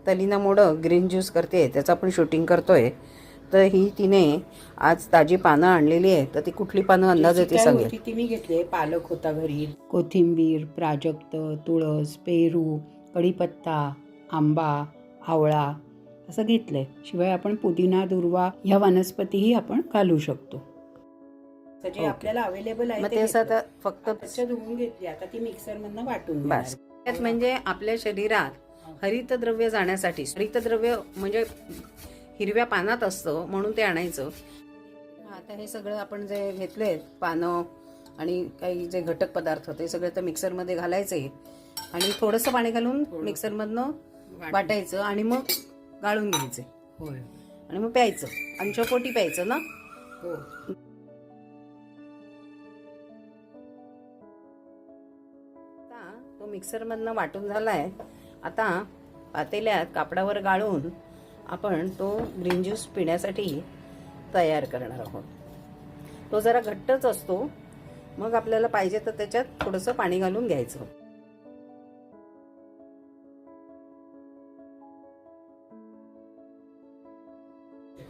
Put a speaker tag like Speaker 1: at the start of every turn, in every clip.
Speaker 1: तलिना मोडं green juice करते, त्याचं आपण शूटिंग करतोय. तर ही तिने आज ताजी पानं आणलेली आहे. तर ती कुठली पानं अंदाजे ती सांगेल.
Speaker 2: ती मी घेतली. पालक होता घरी, कोथिंबीर, प्राजक्त, तुळस, पेरू, कढीपत्ता, आंबा, आवळा असं घेतलंय. शिवाय आपण पुदिना, दुर्वा ह्या वनस्पतीही आपण घालू शकतो. जे आपल्याला अवेलेबल आहे
Speaker 1: ते असं आता फक्त
Speaker 2: धुवून घेतली. आता ती मिक्सर मधनं वाटून
Speaker 1: बस. त्यात म्हणजे आपल्या शरीरात हरितद्रव्य जाण्यासाठी, हरितद्रव्य म्हणजे हिरव्या पानात असतं म्हणून ते आणायचं. आता हे सगळं आपण जे घेतले पानं आणि काही जे घटक पदार्थ ते सगळे तर मिक्सरमध्ये घालायचे आणि थोडंसं पाणी घालून मिक्सरमधनं वाटायचं आणि मग गाळून घ्यायचे.
Speaker 2: होय.
Speaker 1: आणि मग प्यायचं. अंशपोटी प्यायचं ना.
Speaker 2: हो.
Speaker 1: तो मिक्सरमधनं वाटून झालाय. आता पातेल्यात कापडावर गाळून आपण तो ग्रीन ज्यूस पिण्यासाठी तयार करणार आहोत. तो जरा घट्टच असतो. मग आपल्याला पाहिजे तर त्याच्यात थोडंसं पाणी घालून घ्यायचं.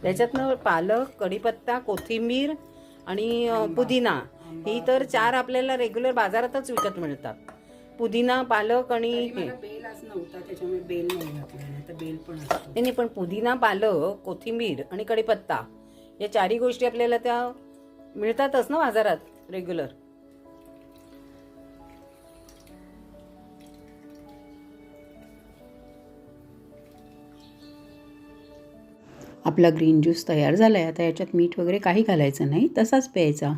Speaker 1: त्याच्यातनं पालक, कढीपत्ता, कोथिंबीर आणि पुदिना ही तर 4 आपल्याला रेग्युलर बाजारातच विकत मिळतात. पुदिना, पालक आणि
Speaker 2: बेल आज नव्हता त्याच्यामुळे बेल नाही घातला. तर बेल पण
Speaker 1: नाही, पण पुदिना, पालक, कोथिंबीर आणि कढीपत्ता या 4ही गोष्टी आपल्याला त्या मिळतातच ना बाजारात रेग्युलर.
Speaker 2: आपला ग्रीन ज्यूस तयार झालाय. आता याच्यात मीठ वगैरे काही घालायचं नाही, तसाच प्यायचा.